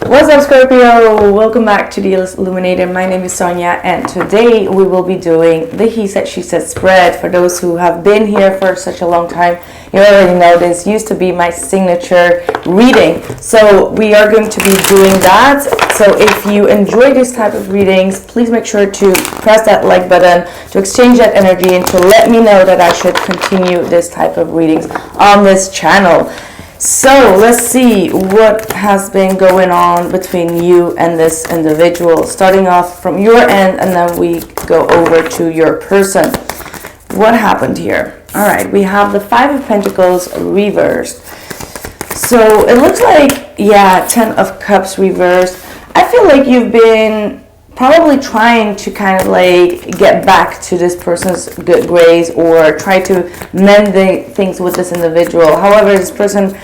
What's up, Scorpio? Welcome back to the Illest Illuminated. My name is Sonia, and today we will be doing the He Said, She Said spread. For those who have been here for such a long time, you already know this used to be my signature reading. So we are going to be doing that. So if you enjoy this type of readings, please make sure to press that like button to exchange that energy and to let me know that I should continue this type of readings on this channel. So let's see what has been going on between you and this individual, starting off from your end, and then we go over to your person. What happened here? All right, we have the Five of Pentacles reversed. So it looks like, yeah, Ten of Cups reversed. I feel like you've been probably trying to kind of like get back to this person's good grace or try to mend the things with this individual. However, this person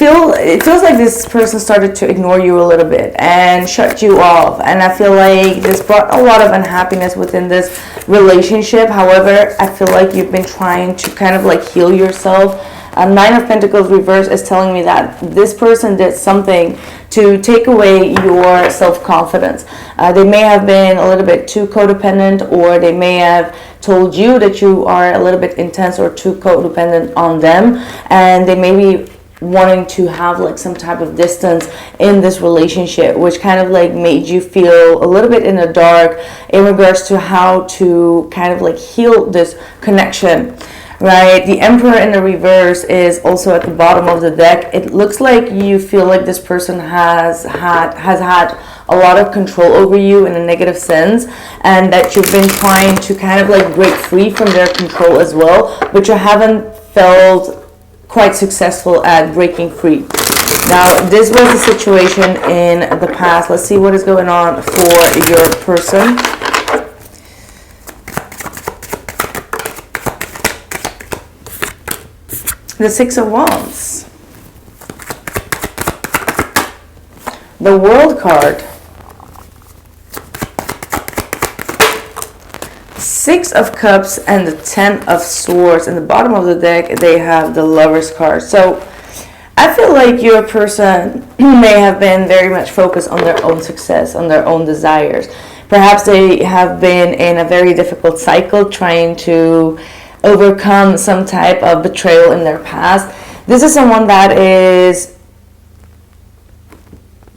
it feels like this person started to ignore you a little bit and shut you off, and I feel like this brought a lot of unhappiness within this relationship. However, I feel like you've been trying to kind of like heal yourself. Nine of Pentacles reverse is telling me that this person did something to take away your self-confidence. They may have been a little bit too codependent, or they may have told you that you are a little bit intense or too codependent on them, and they may be wanting to have like some type of distance in this relationship, which kind of like made you feel a little bit in the dark in regards to how to kind of like heal this connection. Right, the Emperor in the reverse is also at the bottom of the deck. It looks like you feel like this person has had a lot of control over you in a negative sense, and that you've been trying to kind of like break free from their control as well, but you haven't felt quite successful at breaking free. Now, this was a situation in the past. Let's see what is going on for your person. The Six of Wands. The World card. Six of Cups and the Ten of Swords. In the bottom of the deck, they have the Lover's card. So I feel like your person may have been very much focused on their own success, on their own desires. Perhaps they have been in a very difficult cycle trying to overcome some type of betrayal in their past. This is someone that is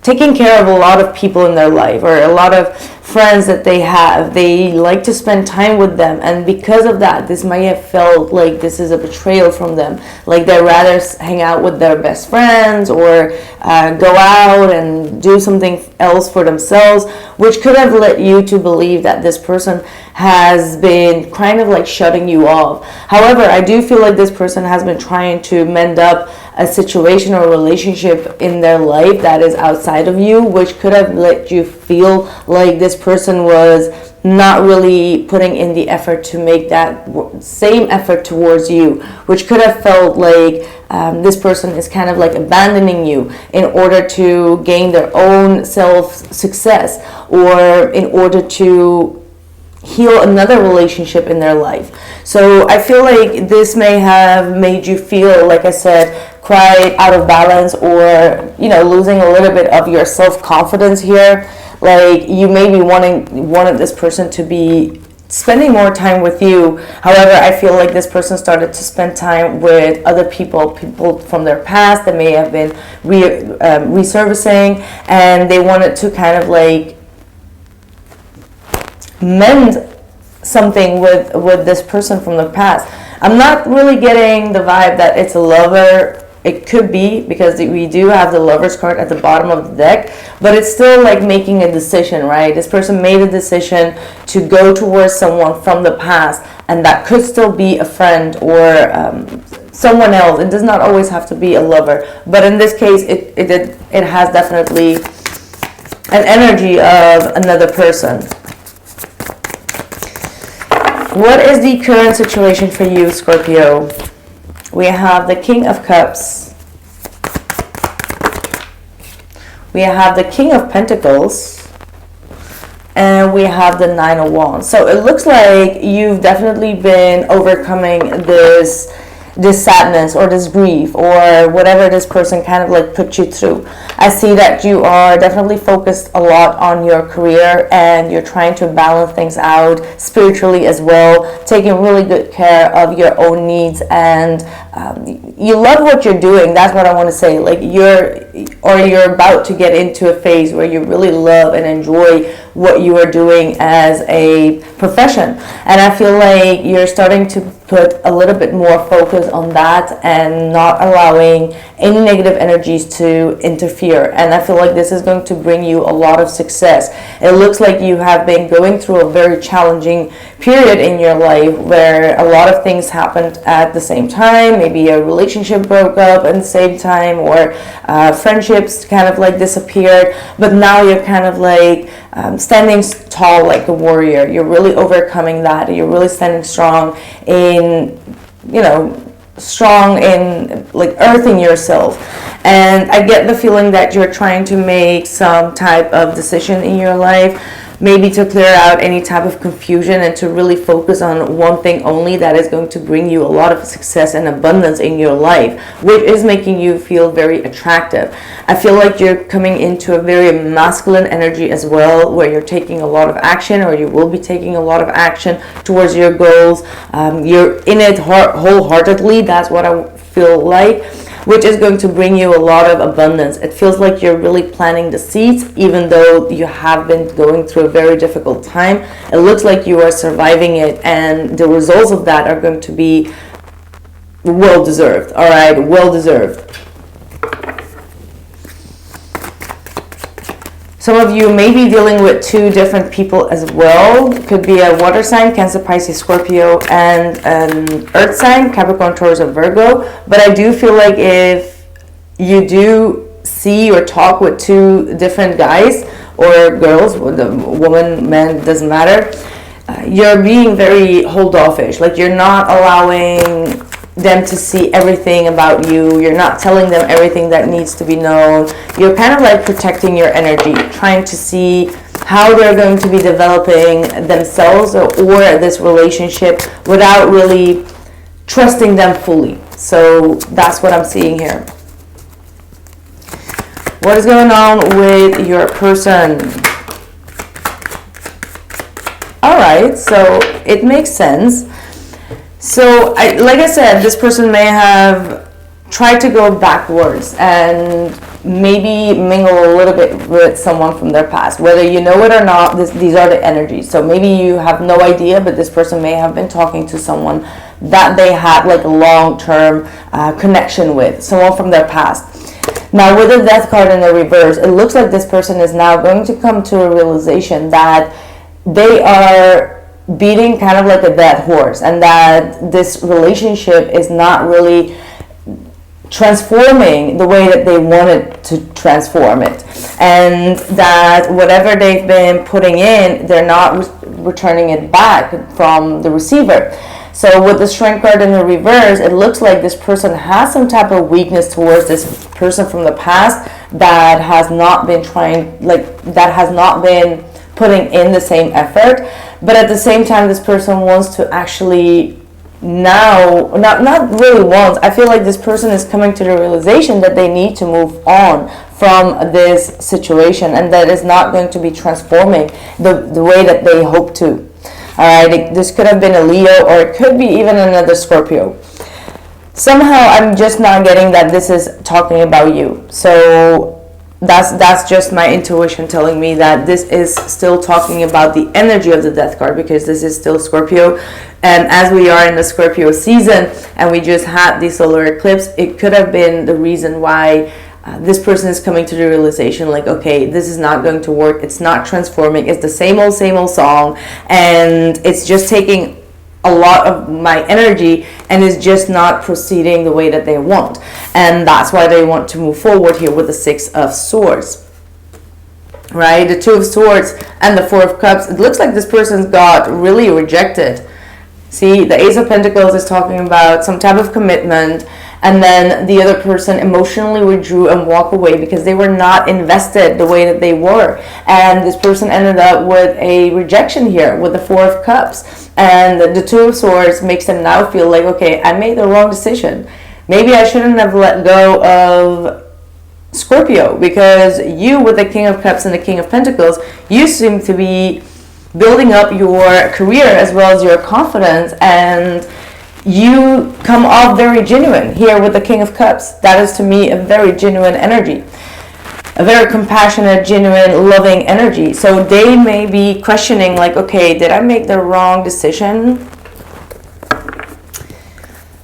taking care of a lot of people in their life, or a lot of friends that they have. They like to spend time with them, and because of that, this might have felt like this is a betrayal from them, like they'd rather hang out with their best friends or go out and do something else for themselves, which could have led you to believe that this person has been kind of like shutting you off. However, I do feel like this person has been trying to mend up a situation or a relationship in their life that is outside of you, which could have let you feel like this person was not really putting in the effort to make that same effort towards you, which could have felt like this person is kind of like abandoning you in order to gain their own self-success, or in order to heal another relationship in their life. So I feel like this may have made you feel, like I said, quite out of balance, or losing a little bit of your self-confidence here. Like you may be wanted this person to be spending more time with you. However, I feel like this person started to spend time with other people from their past that may have been resurfacing, and they wanted to kind of like mend something with this person from the past. I'm not really getting the vibe that it's a lover. It could be, because we do have the Lover's card at the bottom of the deck, but it's still like making a decision, right? This person made a decision to go towards someone from the past, and that could still be a friend or someone else. It does not always have to be a lover, but in this case, it has definitely an energy of another person. What is the current situation for you, Scorpio? We have the King of Cups. We have the King of Pentacles. And we have the Nine of Wands. So it looks like you've definitely been overcoming this this sadness or this grief or whatever this person kind of like put you through. I see that you are definitely focused a lot on your career, and you're trying to balance things out spiritually as well, taking really good care of your own needs, and you love what you're doing. That's what I want to say. Like you're about to get into a phase where you really love and enjoy what you are doing as a profession, and I feel like you're starting to put a little bit more focus on that and not allowing any negative energies to interfere. And I feel like this is going to bring you a lot of success. It looks like you have been going through a very challenging period in your life where a lot of things happened at the same time. Maybe a relationship broke up at the same time, or friendships kind of like disappeared, but now you're kind of like standing tall like a warrior. You're really overcoming that. You're really standing strong in, strong in like earthing yourself. And I get the feeling that you're trying to make some type of decision in your life, maybe to clear out any type of confusion and to really focus on one thing only that is going to bring you a lot of success and abundance in your life, which is making you feel very attractive. I feel like you're coming into a very masculine energy as well, where you're taking a lot of action, or you will be taking a lot of action towards your goals. You're in it wholeheartedly. That's what I feel like, which is going to bring you a lot of abundance. It feels like you're really planting the seeds, even though you have been going through a very difficult time. It looks like you are surviving it, and the results of that are going to be well deserved. All right, well deserved. Some of you may be dealing with two different people as well. It could be a water sign, Cancer, Pisces, Scorpio, and an earth sign, Capricorn, Taurus, or Virgo. But I do feel like if you do see or talk with two different guys or girls, the woman, man, doesn't matter, you're being very hold-offish. Like you're not allowing them to see everything about you. You're not telling them everything that needs to be known. You're kind of like protecting your energy, trying to see how they're going to be developing themselves or this relationship without really trusting them fully. So that's what I'm seeing here. What is going on with your person? All right, so it makes sense. So, like I said, this person may have tried to go backwards and maybe mingle a little bit with someone from their past. Whether you know it or not, these are the energies. So maybe you have no idea, but this person may have been talking to someone that they had like a long-term connection with, someone from their past. Now, with the Death card in the reverse, it looks like this person is now going to come to a realization that they are beating kind of like a dead horse, and that this relationship is not really transforming the way that they wanted to transform it, and that whatever they've been putting in, they're not returning it back from the receiver. So with the Strength card in the reverse, it looks like this person has some type of weakness towards this person from the past that has not been putting in the same effort. But at the same time, this person wants to actually now, not really wants, I feel like this person is coming to the realization that they need to move on from this situation, and that is not going to be transforming the way that they hope to. Alright, this could have been a Leo, or it could be even another Scorpio. Somehow I'm just not getting that this is talking about you. So that's just my intuition telling me that this is still talking about the energy of the Death card, because this is still Scorpio, and as we are in the Scorpio season and we just had the solar eclipse, it could have been the reason why this person is coming to the realization like, okay, this is not going to work, it's not transforming, it's the same old song, and it's just taking a lot of my energy and is just not proceeding the way that they want. And that's why they want to move forward here with the Six of Swords. Right? The Two of Swords and the Four of Cups. It looks like this person's got really rejected. See, the Ace of Pentacles is talking about some type of commitment, and then the other person emotionally withdrew and walked away because they were not invested the way that they were. And this person ended up with a rejection here with the Four of Cups, and the Two of Swords makes them now feel like, okay, I made the wrong decision. Maybe I shouldn't have let go of Scorpio, because you, with the King of Cups and the King of Pentacles, you seem to be building up your career as well as your confidence, and you come off very genuine here with the King of Cups. That is to me a very genuine energy, a very compassionate, genuine, loving energy. So they may be questioning like, okay, did I make the wrong decision?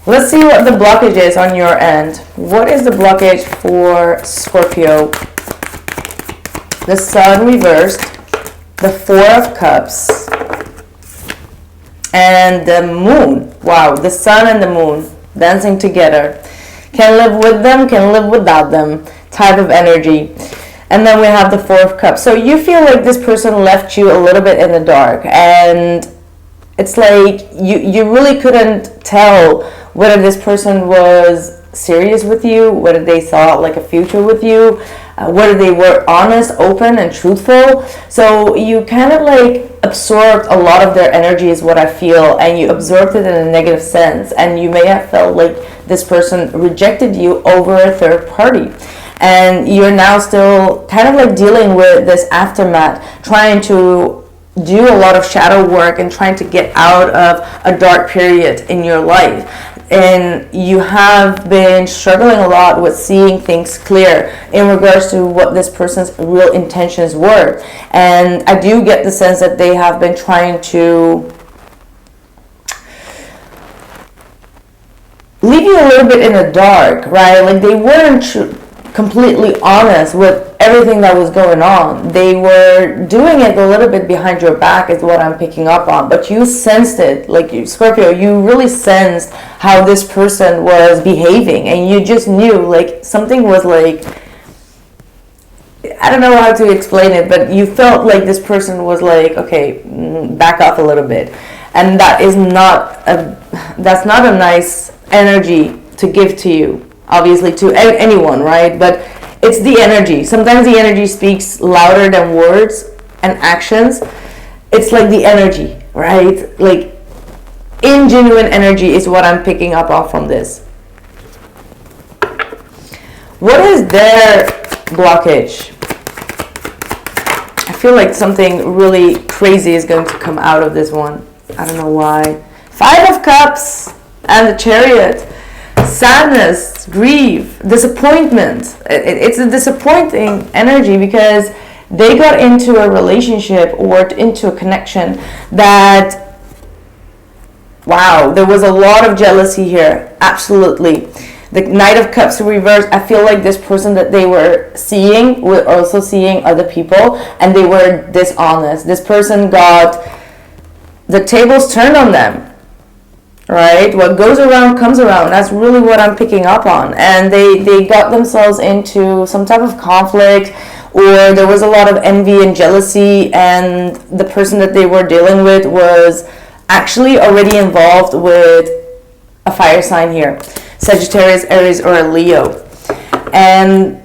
Let's see what the blockage is on your end. What is the blockage for Scorpio? The Sun reversed, the Four of Cups, and the Moon. Wow, the Sun and the Moon dancing together. Can live with them, can live without them type of energy. And then we have the Four of Cups. So you feel like this person left you a little bit in the dark, and it's like you really couldn't tell whether this person was serious with you, whether they saw like a future with you, whether they were honest, open, and truthful. So you kind of like absorbed a lot of their energy is what I feel, and you absorbed it in a negative sense, and you may have felt like this person rejected you over a third party. And you're now still kind of like dealing with this aftermath, trying to do a lot of shadow work and trying to get out of a dark period in your life. And you have been struggling a lot with seeing things clear in regards to what this person's real intentions were. And I do get the sense that they have been trying to leave you a little bit in the dark, right? Like they weren't completely honest with everything that was going on. They were doing it a little bit behind your back is what I'm picking up on, but you sensed it. Like you, Scorpio, you really sensed how this person was behaving, and you just knew like something was like, I don't know how to explain it, but you felt like this person was like, okay, back off a little bit. And that's not a nice energy to give to you, obviously, to anyone, right? But it's the energy. Sometimes the energy speaks louder than words and actions. It's like the energy, right? Like ingenuine energy is what I'm picking up on from this. What is their blockage? I feel like something really crazy is going to come out of this one. I don't know why. Five of Cups and the Chariot. Sadness, grief, disappointment. It's a disappointing energy because they got into a relationship or into a connection that, wow, there was a lot of jealousy here. Absolutely. The Knight of Cups reversed. I feel like this person that they were seeing were also seeing other people, and they were dishonest. This person got the tables turned on them. Right? What goes around comes around. That's really what I'm picking up on. And they got themselves into some type of conflict, or there was a lot of envy and jealousy, and the person that they were dealing with was actually already involved with a fire sign here. Sagittarius, Aries, or a Leo. And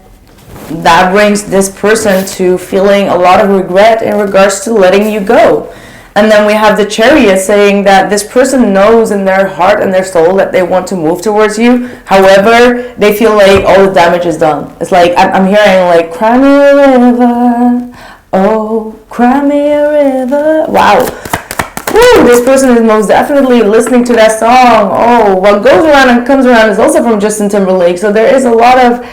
that brings this person to feeling a lot of regret in regards to letting you go. And then we have the Chariot saying that this person knows in their heart and their soul that they want to move towards you. However, they feel like all the damage is done. It's like, I'm hearing like, cry me a river, oh, cry me a river. Wow. Woo, this person is most definitely listening to that song. Oh, what goes around and comes around is also from Justin Timberlake. So there is a lot of,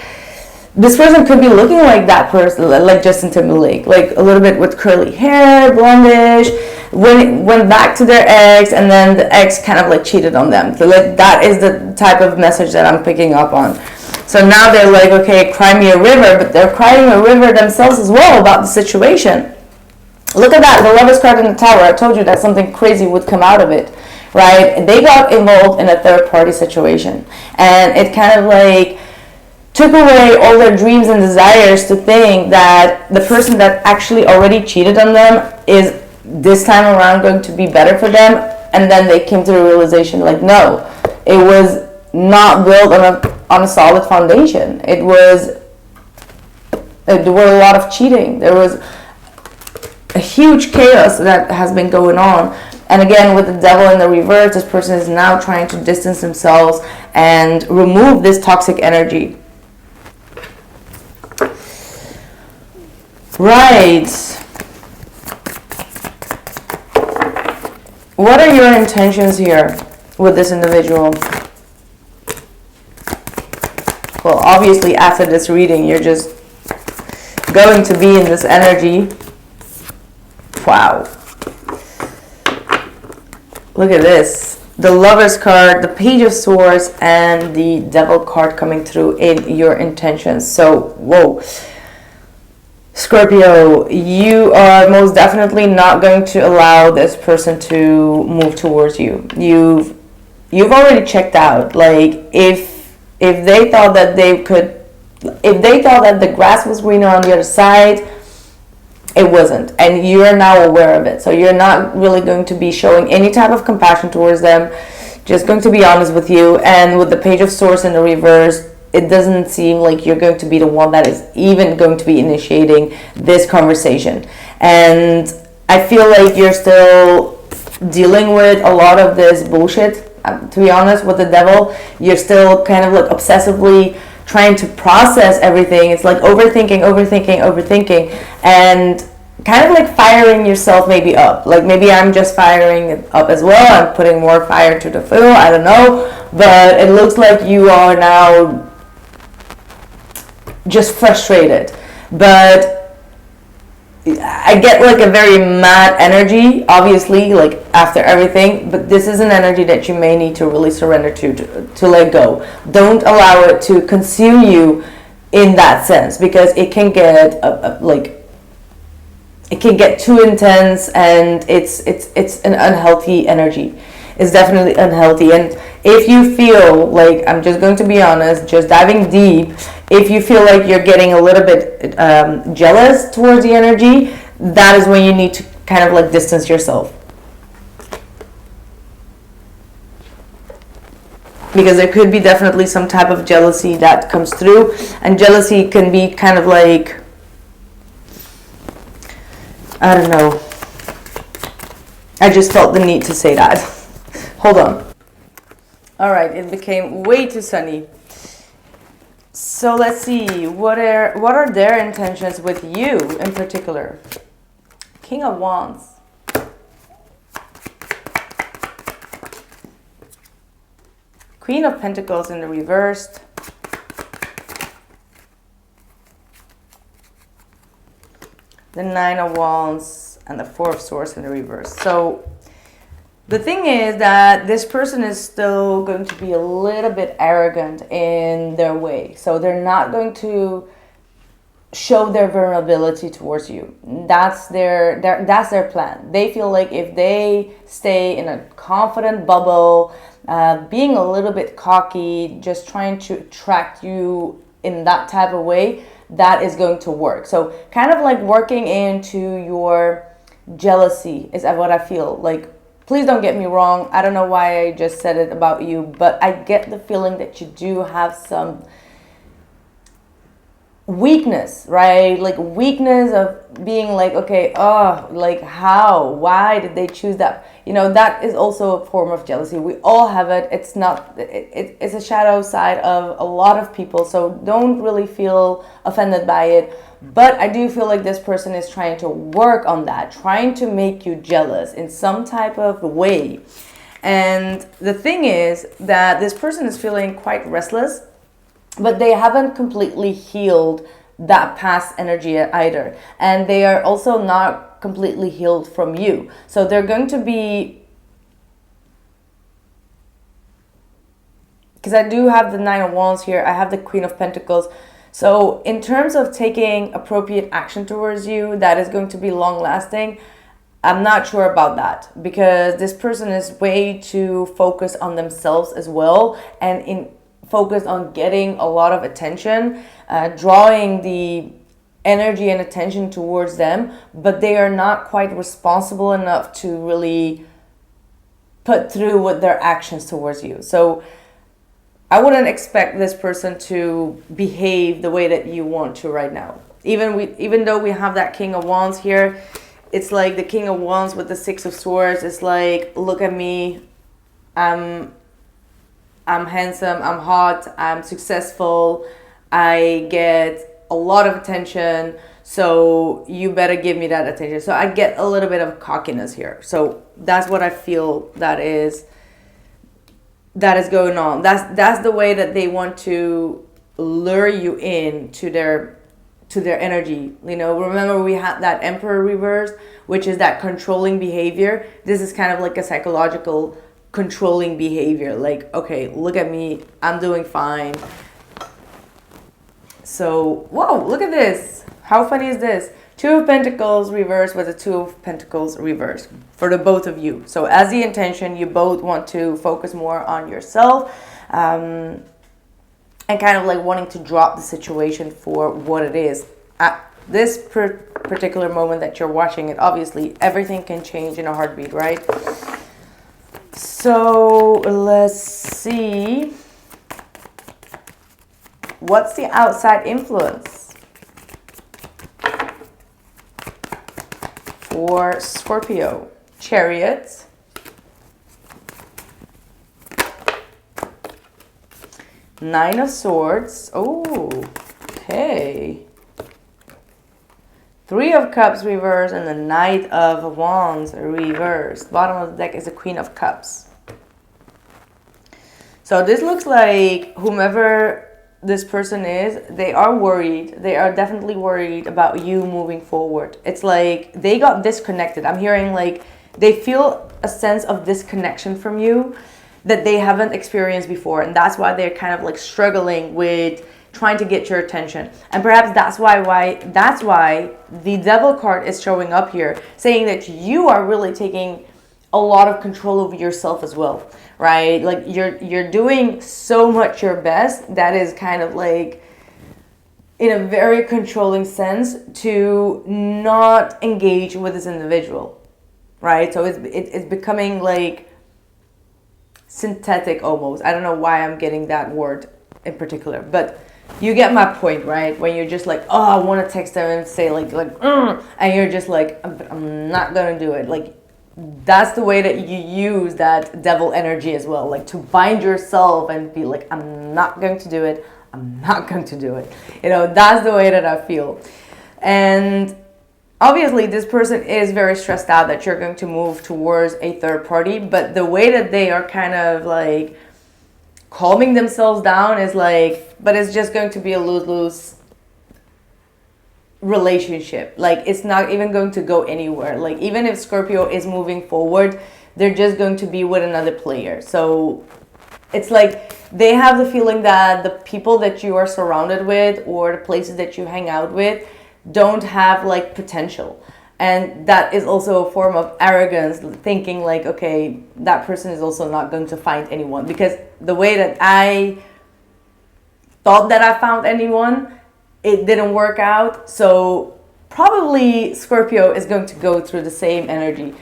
this person could be looking like that person, like Justin Timberlake, like a little bit with curly hair, blondish, went back to their ex, and then the ex kind of like cheated on them. So like that is the type of message that I'm picking up on. So now they're like, okay, cry me a river, but they're crying a river themselves as well about the situation. Look at that, the Lover's card in the Tower. I told you that something crazy would come out of it, right? They got involved in a third party situation, and it kind of like took away all their dreams and desires to think that the person that actually already cheated on them is this time around going to be better for them. And then they came to the realization like, no, it was not built on a solid foundation. There were a lot of cheating. There was a huge chaos that has been going on. And again, with the devil in the reverse, this person is now trying to distance themselves and remove this toxic energy. Right. What are your intentions here with this individual? Well, obviously after this reading, you're just going to be in this energy. Wow. Look at this. The Lover's card, the Page of Swords, and the Devil card coming through in your intentions. So, whoa. Scorpio, you are most definitely not going to allow this person to move towards you. You've already checked out. Like, if they thought that the grass was greener on the other side, it wasn't, and you're now aware of it. So you're not really going to be showing any type of compassion towards them. Just going to be honest with you. And with the Page of Swords in the reverse, it doesn't seem like you're going to be the one that is even going to be initiating this conversation. And I feel like you're still dealing with a lot of this bullshit. To be honest, with the devil, you're still kind of like obsessively trying to process everything. It's like overthinking, and kind of like firing yourself maybe up. Like maybe I'm just firing it up as well. I'm putting more fire to the fuel. I don't know. But it looks like you are now just frustrated. But I get like a very mad energy, obviously, like after everything, but this is an energy that you may need to really surrender to let go. Don't allow it to consume you in that sense, because it can get it can get too intense, and it's an unhealthy energy. It's definitely unhealthy. And if you feel like, I'm just going to be honest, just diving deep, if you feel like you're getting a little bit jealous towards the energy, that is when you need to kind of like distance yourself. Because there could be definitely some type of jealousy that comes through. And jealousy can be kind of like, I don't know. I just felt the need to say that. Hold on. All right, it became way too sunny. So let's see, what are their intentions with you in particular? King of Wands. Queen of Pentacles in the reversed. The Nine of Wands and the Four of Swords in the reverse. So the thing is that this person is still going to be a little bit arrogant in their way. So they're not going to show their vulnerability towards you. That's their plan. They feel like if they stay in a confident bubble, being a little bit cocky, just trying to attract you in that type of way, that is going to work. So kind of like working into your jealousy is what I feel like. Please don't get me wrong. I don't know why I just said it about you, but I get the feeling that you do have some weakness, right? Like weakness of being like, okay, like how? Why did they choose that? You know, that is also a form of jealousy. We all have it. It's not, it's a shadow side of a lot of people. So don't really feel offended by it. But I do feel like this person is trying to work on that, trying to make you jealous in some type of way. And the thing is that this person is feeling quite restless, but they haven't completely healed that past energy either. And they are also not completely healed from you. So they're going to be, because I do have the Nine of Wands here, I have the Queen of Pentacles. So in terms of taking appropriate action towards you, that is going to be long lasting. I'm not sure about that, because this person is way too focused on themselves as well, and focused on getting a lot of attention, drawing the energy and attention towards them, but they are not quite responsible enough to really put through with their actions towards you. So I wouldn't expect this person to behave the way that you want to right now. Even though we have that King of Wands here, it's like the King of Wands with the Six of Swords. It's like, look at me, I'm handsome, I'm hot, I'm successful, I get a lot of attention, so you better give me that attention. So I get a little bit of cockiness here. So that's what I feel that is going on. That's the way that they want to lure you in to their energy. You know, remember we had that Emperor reverse, which is that controlling behavior. This is kind of like a psychological controlling behavior. Like, okay, look at me, I'm doing fine. So, whoa, look at this. How funny is this? Two of Pentacles reversed with a Two of Pentacles reversed for the both of you. So as the intention, you both want to focus more on yourself, and kind of like wanting to drop the situation for what it is. At this particular moment that you're watching it, obviously everything can change in a heartbeat, right? So let's see. What's the outside influence for Scorpio? Chariot, Nine of Swords. Oh, okay. Three of Cups reversed and the Knight of Wands reversed. Bottom of the deck is the Queen of Cups. So this looks like whomever this person is, they are worried. They are definitely worried about you moving forward. It's like they got disconnected. I'm hearing like they feel a sense of disconnection from you that they haven't experienced before. And that's why they're kind of like struggling with trying to get your attention. And perhaps that's why the Devil card is showing up here, saying that you are really taking a lot of control over yourself as well, right? Like you're doing so much your best that is kind of like in a very controlling sense to not engage with this individual, right? So it's becoming like synthetic almost. I don't know why I'm getting that word in particular, but you get my point, right? When you're just like, oh, I want to text them and say like, and you're just like, I'm not gonna do it. Like that's the way that you use that devil energy as well, like to bind yourself and be like, I'm not going to do it. I'm not going to do it. You know, that's the way that I feel. And obviously this person is very stressed out that you're going to move towards a third party, but the way that they are kind of like calming themselves down is like, but it's just going to be a lose-lose relationship. Like it's not even going to go anywhere. Like even if Scorpio is moving forward, they're just going to be with another player. So it's like they have the feeling that the people that you are surrounded with or the places that you hang out with don't have like potential. And that is also a form of arrogance, thinking like, okay, that person is also not going to find anyone. Because the way that I thought that I found anyone, it didn't work out. So probably Scorpio is going to go through the same energy,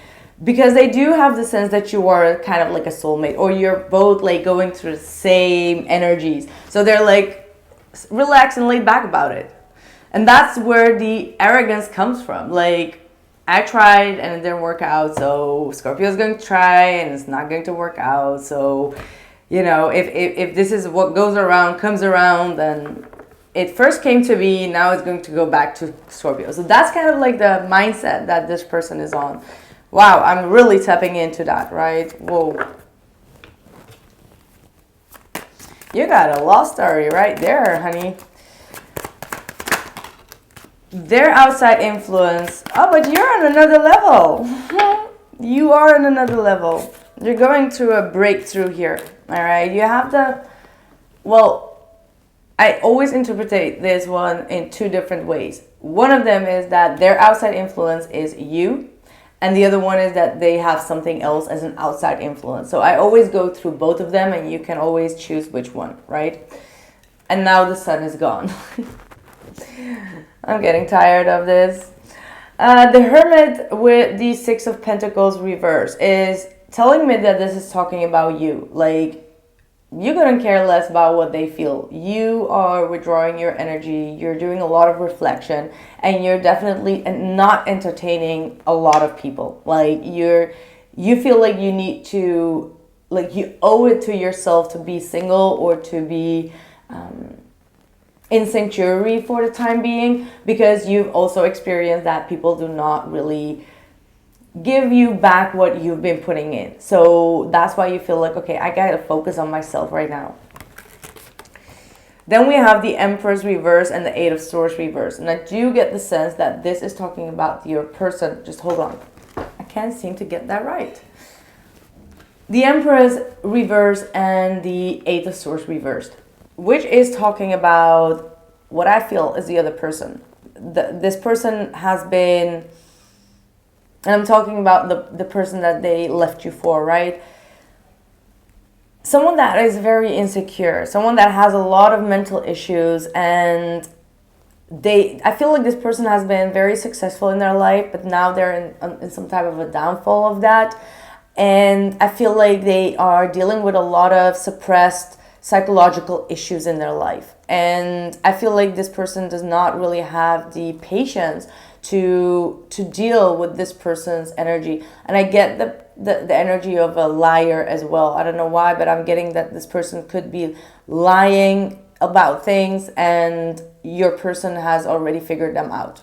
because they do have the sense that you are kind of like a soulmate, or you're both like going through the same energies. So they're like relaxed and laid back about it. And that's where the arrogance comes from. Like, I tried and it didn't work out, so Scorpio is going to try and it's not going to work out. So, you know, if this is what goes around, comes around, then it first came to be, now it's going to go back to Scorpio. So that's kind of like the mindset that this person is on. Wow, I'm really tapping into that, right? Whoa. You got a love story right there, honey. Their outside influence. Oh, but you're on another level. You are on another level. You're going through a breakthrough here. All right. You have the, well, I always interpret this one in two different ways. One of them is that their outside influence is you. And the other one is that they have something else as an outside influence. So I always go through both of them and you can always choose which one, right? And now the sun is gone. I'm getting tired of this. The Hermit with the Six of Pentacles reverse is telling me that this is talking about you. Like, you couldn't care less about what they feel. You are withdrawing your energy, you're doing a lot of reflection, and you're definitely not entertaining a lot of people. Like you feel like you need to, like you owe it to yourself to be single or to be in sanctuary for the time being, because you've also experienced that people do not really give you back what you've been putting in. So that's why you feel like, okay, I gotta focus on myself right now. Then we have the Empress reverse and the Eight of Swords reverse. And I do get the sense that this is talking about your person. Just hold on. I can't seem to get that right. The Empress reverse and the Eight of Swords reversed, which is talking about what I feel is the other person. This person has been, and I'm talking about the person that they left you for, right? Someone that is very insecure, someone that has a lot of mental issues, and I feel like this person has been very successful in their life, but now they're in some type of a downfall of that. And I feel like they are dealing with a lot of suppressed psychological issues in their life. And I feel like this person does not really have the patience to deal with this person's energy. And I get the energy of a liar as well. I don't know why, but I'm getting that this person could be lying about things and your person has already figured them out.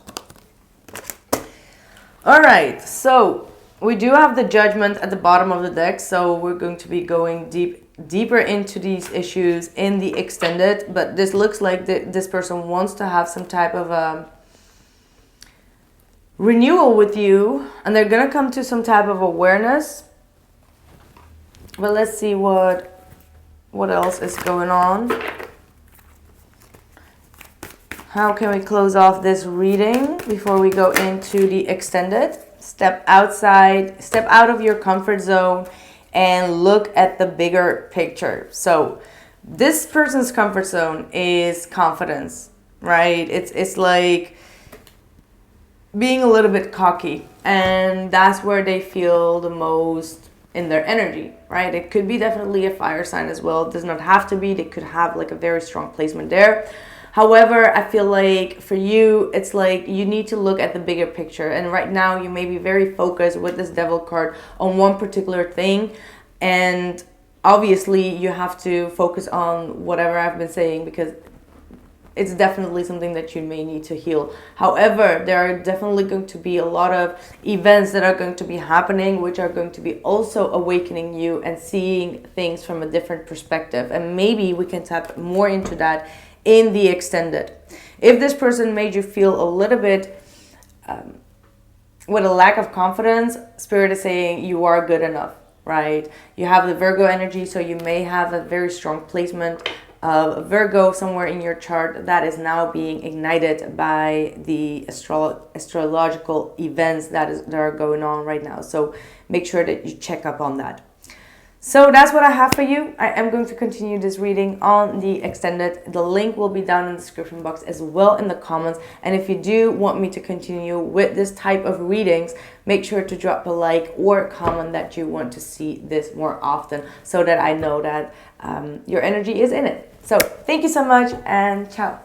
All right, so we do have the Judgment at the bottom of the deck, so we're going to be going deeper into these issues in the extended, but this looks like this person wants to have some type of a renewal with you, and they're gonna come to some type of awareness. But let's see what else is going on. How can we close off this reading before we go into the extended? Step outside, step out of your comfort zone and look at the bigger picture. So this person's comfort zone is confidence, right? It's like being a little bit cocky, and that's where they feel the most in their energy, right? It could be definitely a fire sign as well. It does not have to be. They could have like a very strong placement there. However, I feel like for you, it's like you need to look at the bigger picture. And right now you may be very focused with this Devil card on one particular thing. And obviously you have to focus on whatever I've been saying, because it's definitely something that you may need to heal. However, there are definitely going to be a lot of events that are going to be happening, which are going to be also awakening you and seeing things from a different perspective. And maybe we can tap more into that in the extended. If this person made you feel a little bit with a lack of confidence, Spirit is saying you are good enough, right? You have the Virgo energy, so you may have a very strong placement of Virgo somewhere in your chart that is now being ignited by the astrological events that are going on right now. So make sure that you check up on that. So that's what I have for you. I am going to continue this reading on the extended. The link will be down in the description box as well in the comments. And if you do want me to continue with this type of readings, make sure to drop a like or comment that you want to see this more often, so that I know that your energy is in it. So thank you so much, and ciao.